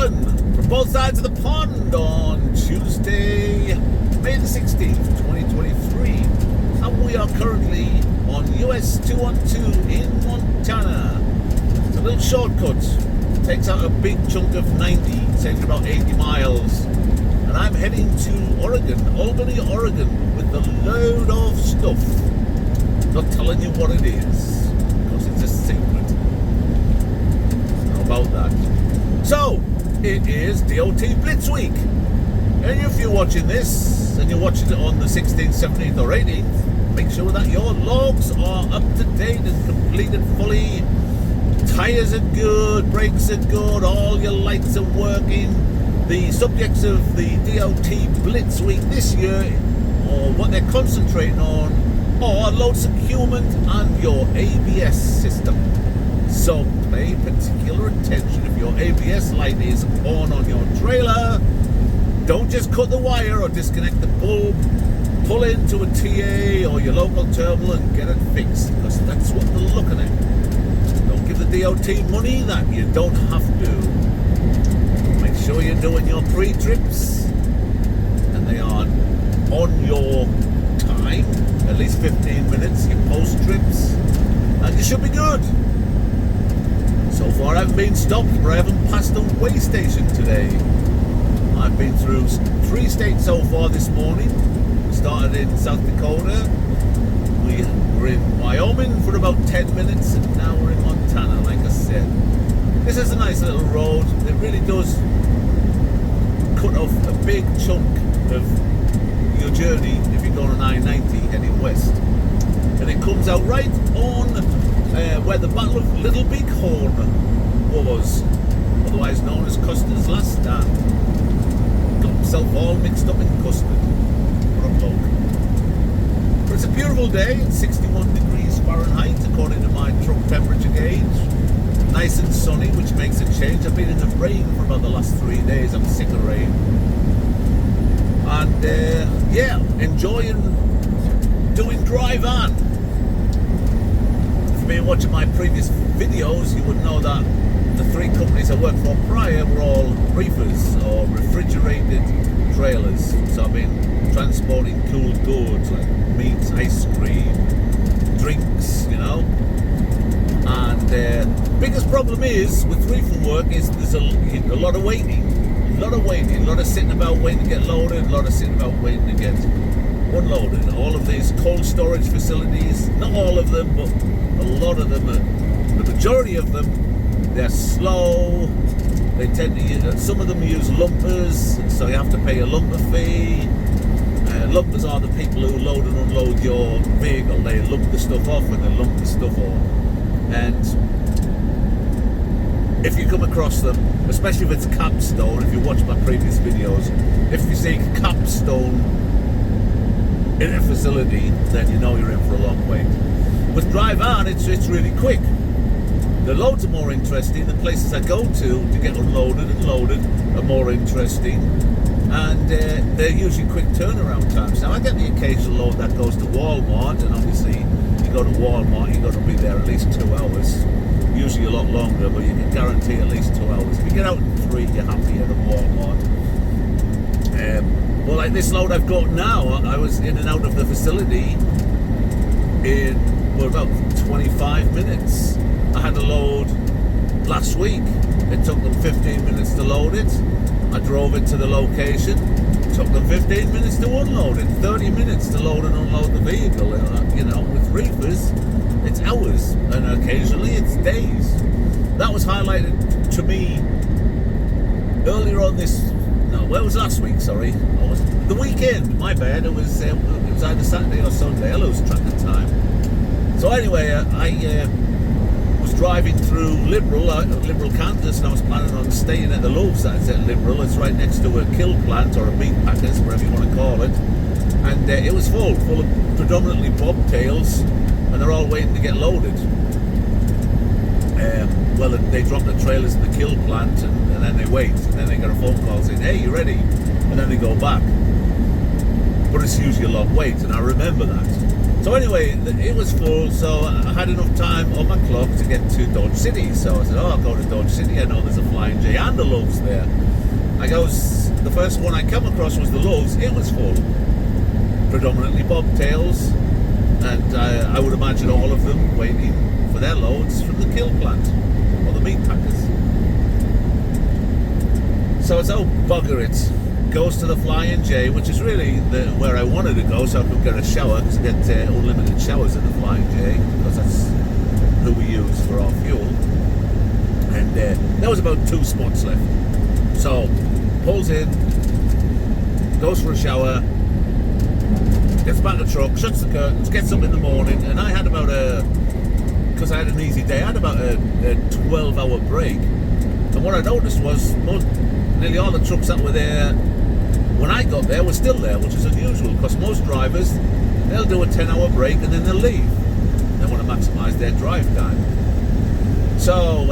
Alan from both sides of the pond on Tuesday, May the 16th, 2023. And we are currently on US 212 in Montana. It's a little shortcut. Takes out a big chunk of 90, takes about 80 miles. And I'm heading to Oregon, Albany, Oregon, with a load of stuff. Not telling you what it is, because it's a secret. How about that? So, it is DOT Blitz Week. And if you're watching this, and you're watching it on the 16th, 17th or 18th, make sure that your logs are up to date and completed fully. Tyres are good, brakes are good, all your lights are working. The subjects of the DOT Blitz Week this year, or what they're concentrating on, are load securement and your ABS system. So pay particular attention. If your ABS light is on your trailer, don't just cut the wire or disconnect the bulb. Pull into a TA or your local terminal and get it fixed, because that's what they're looking at. Don't give the DOT money that you don't have to. Make sure you're doing your pre-trips and they are on your time, at least 15 minutes, your post-trips, and you should be good. So far I haven't been stopped, but I haven't passed a way station today. I've been through 3 states so far this morning. We started in South Dakota, we were in Wyoming for about 10 minutes, and now we're in Montana, like I said. This is a nice little road. It really does cut off a big chunk of your journey if you're going on I-90 heading west. And it comes out right on where the Battle of Little Bighorn was, otherwise known as Custer's Last Stand. Got himself all mixed up in custard. What a bloke. But it's a beautiful day. It's 61 degrees Fahrenheit according to my truck temperature gauge. Nice and sunny, which makes a change. I've been in the rain for about the last 3 days. I'm sick of rain. And yeah, enjoying doing dry van. If you've been watching my previous videos, you would know that the 3 companies I worked for prior were all reefers or refrigerated trailers. So I've been transporting cool goods like meats, ice cream, drinks, you know. And the biggest problem is with reefer work is there's a lot of waiting. A lot of sitting about waiting to get loaded, a lot of sitting about waiting to get unloaded. All of these cold storage facilities, not all of them, but a lot of them, the majority of them, they're slow. They tend to use, some of them use lumpers, so you have to pay a lumper fee. Lumpers are the people who load and unload your vehicle. They lump the stuff off and they lump the stuff on. And if you come across them, especially if it's capstone, if you watch my previous videos, if you see capstone in a facility, then you know you're in for a long wait. With dry van, it's really quick. The loads are more interesting. The places I go to get unloaded and loaded are more interesting, and they're usually quick turnaround times. Now I get the occasional load that goes to Walmart, and obviously you go to Walmart, you've got to be there at least 2 hours. Usually a lot longer, but you can guarantee at least 2 hours. If you get out in 3, you're happier than Walmart. Well, like this load I've got now, I was in and out of the facility in about 25 minutes. I had a load last week. It took them 15 minutes to load it. I drove it to the location. It took them 15 minutes to unload it. 30 minutes to load and unload the vehicle. You know, with reefers, it's hours, and occasionally it's days. That was highlighted to me earlier on this. No, where was last week? Sorry, the weekend. My bad. It was either Saturday or Sunday. I lose track of time. So anyway, I was driving through Liberal, Kansas, and I was planning on staying at the Louvre that's at Liberal. It's right next to a kill plant or a meat packers, whatever you want to call it. And it was full of predominantly bobtails, and they're all waiting to get loaded. Well, they drop the trailers in the kill plant, and then they wait, and then they get a phone call saying, "Hey, you ready?" And then they go back. But it's usually a long wait, and I remember that. So anyway, it was full, so I had enough time on my clock to get to Dodge City. So I said, I'll go to Dodge City. I know there's a Flying J and the Loves there. The first one I come across was the Loves. It was full. Predominantly bobtails, and I would imagine all of them waiting for their loads from the kill plant or the meat packers. So it's bugger it. Goes to the Flying J, which is really where I wanted to go, so I could get a shower, because I get unlimited showers at the Flying J, because that's who we use for our fuel. And there was about 2 spots left. So pulls in, goes for a shower, gets back to the truck, shuts the curtains, gets up in the morning, and I had about because I had an easy day, I had about a 12-hour break. And what I noticed was nearly all the trucks that were there when I got there were still there, which is unusual, because most drivers, they'll do a 10-hour break and then they'll leave. They want to maximise their drive time. So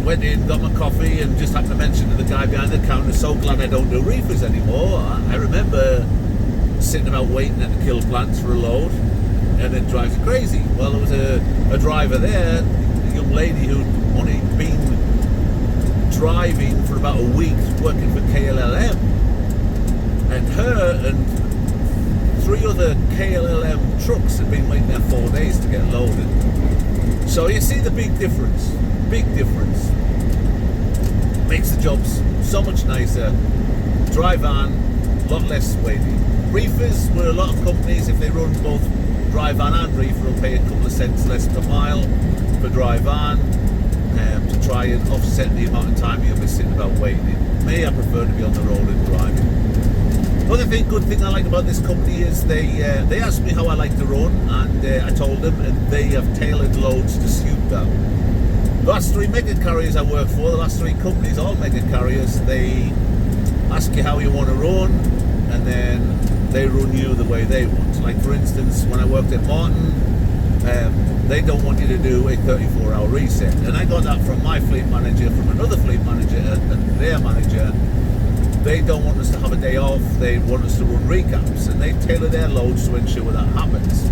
went in, got my coffee, and just happened to mention to the guy behind the counter, so glad I don't do reefers anymore. I remember sitting about waiting at the kill plants for a load, and it drives you crazy. Well, there was a driver there, a young lady who'd only been driving for about a week, working for KLLM, and her and 3 other KLLM trucks had been waiting there 4 days to get loaded. So you see the big difference. Makes the jobs so much nicer. Dry van, a lot less waiting. Reefers, where a lot of companies, if they run both dry van and reefer, will pay a couple of cents less per mile for dry van, to try and offset the amount of time you'll be sitting about waiting. Me, I prefer to be on the road and driving. Other good thing I like about this company is they asked me how I like to run, and I told them, and they have tailored loads to suit that. The last 3 mega carriers I worked for, the last 3 companies, all mega carriers, they ask you how you want to run, and then they run you the way they want. Like for instance, when I worked at Martin, they don't want you to do a 34-hour reset. And I got that from my fleet manager, from another fleet manager, and their manager. They don't want us to have a day off, they want us to run recaps, and they tailor their loads to ensure that happens,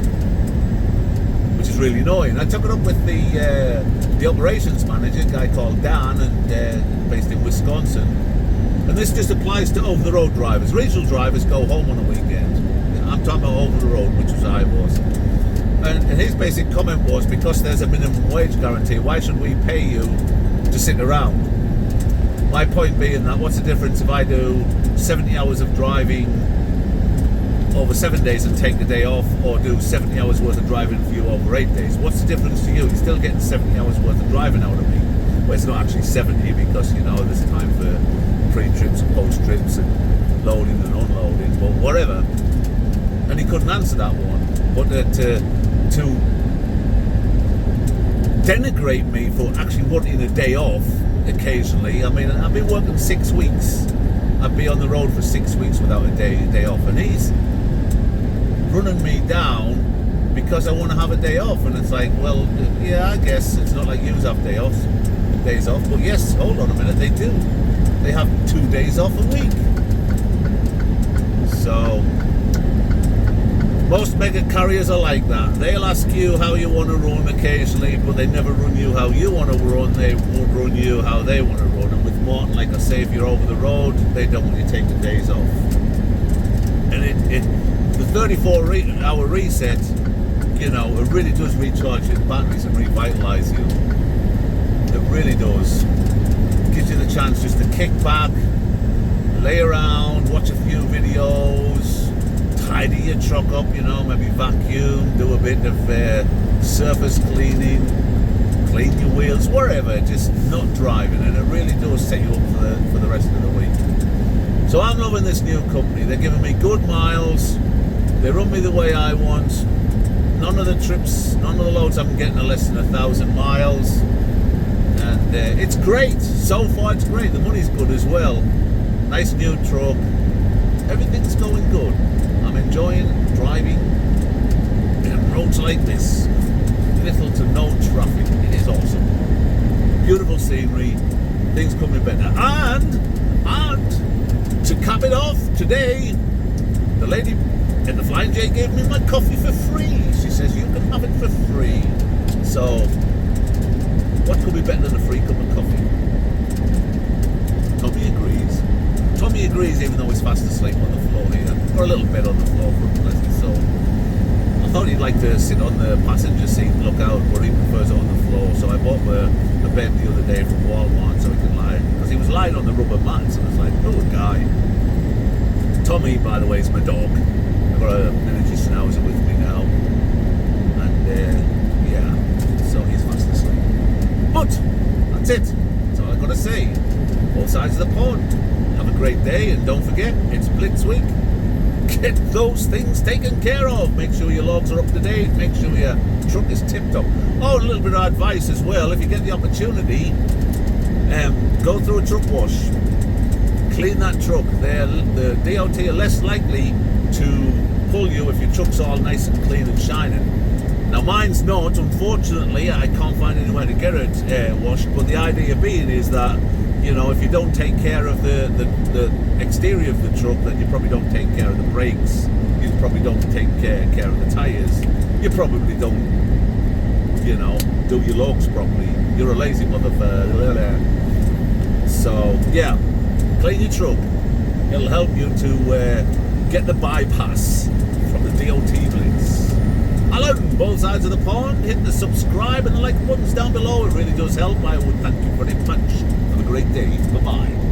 which is really annoying. I took it up with the operations manager, a guy called Dan, and based in Wisconsin. And this just applies to over-the-road drivers. Regional drivers go home on a weekend. I'm talking about over-the-road, which was I was. And his basic comment was, because there's a minimum wage guarantee, why should we pay you to sit around? My point being that, what's the difference if I do 70 hours of driving over 7 days and take the day off, or do 70 hours worth of driving for you over 8 days? What's the difference to you? You're still getting 70 hours worth of driving out of me. Well, it's not actually 70, because, there's time for pre-trips and post-trips and loading and unloading, but whatever. And he couldn't answer that one. But to denigrate me for actually wanting a day off occasionally, I mean, I've been working 6 weeks. I'd be on the road for 6 weeks without a day off, and he's running me down because I want to have a day off. And it's like, well, yeah, I guess it's not like you have days off, but yes, hold on a minute, they do. They have 2 days off a week. So most mega carriers are like that. They'll ask you how you want to run occasionally, but they never run you how you want to run. They won't run you how they want to run. And with Martin, like I say, if you're over the road, they don't want you taking days off. And the 34-hour reset, it really does recharge your batteries and revitalise you. It really does. Gives you the chance just to kick back, lay around, watch a few videos, tidy your truck up, maybe vacuum, do a bit of surface cleaning, clean your wheels, wherever, just not driving. And it really does set you up for the rest of the week. So I'm loving this new company. They're giving me good miles, they run me the way I want. None of the loads I'm getting are less than 1,000 miles. And it's great. So far it's great. The money's good as well. Nice new truck. Everything's going good. I'm enjoying driving in roads like this. Little to no traffic. It is awesome. Beautiful scenery. Things coming better. And to cap it off, today, the lady And the Flying J gave me my coffee for free. She says you can have it for free. So, what could be better than a free cup of coffee? Tommy agrees. Tommy agrees, even though he's fast asleep on the floor here, or a little bit on the floor for a pleasant soul. I thought he'd like to sit on the passenger seat and look out, but he prefers it on the floor. So I bought a bed the other day from Walmart so he can lie, because he was lying on the rubber mats, and I was like, oh, guy. Tommy, by the way, is my dog. I've got a miniature schnauzer with me now, and yeah, so he's fast asleep. But that's it. That's all I've got to say. Both sides of the pond. Have a great day, and don't forget, it's Blitz Week. Get those things taken care of. Make sure your logs are up to date. Make sure your truck is tipped up. Oh, a little bit of advice as well. If you get the opportunity, go through a truck wash. Clean that truck. The DOT are less likely to pull you if your truck's all nice and clean and shining. Now mine's not, unfortunately. I can't find anywhere to get it washed, but the idea being is that, you know, if you don't take care of the exterior of the truck, then you probably don't take care of the brakes, you probably don't take care of the tyres, you probably don't, you know, do your logs properly. You're a lazy motherfucker. So yeah, clean your truck. It'll help you to get the bypass from the DOT blitz. Alan, both sides of the pond. Hit the subscribe and the like buttons down below. It really does help. I would thank you very much. Have a great day. Bye-bye.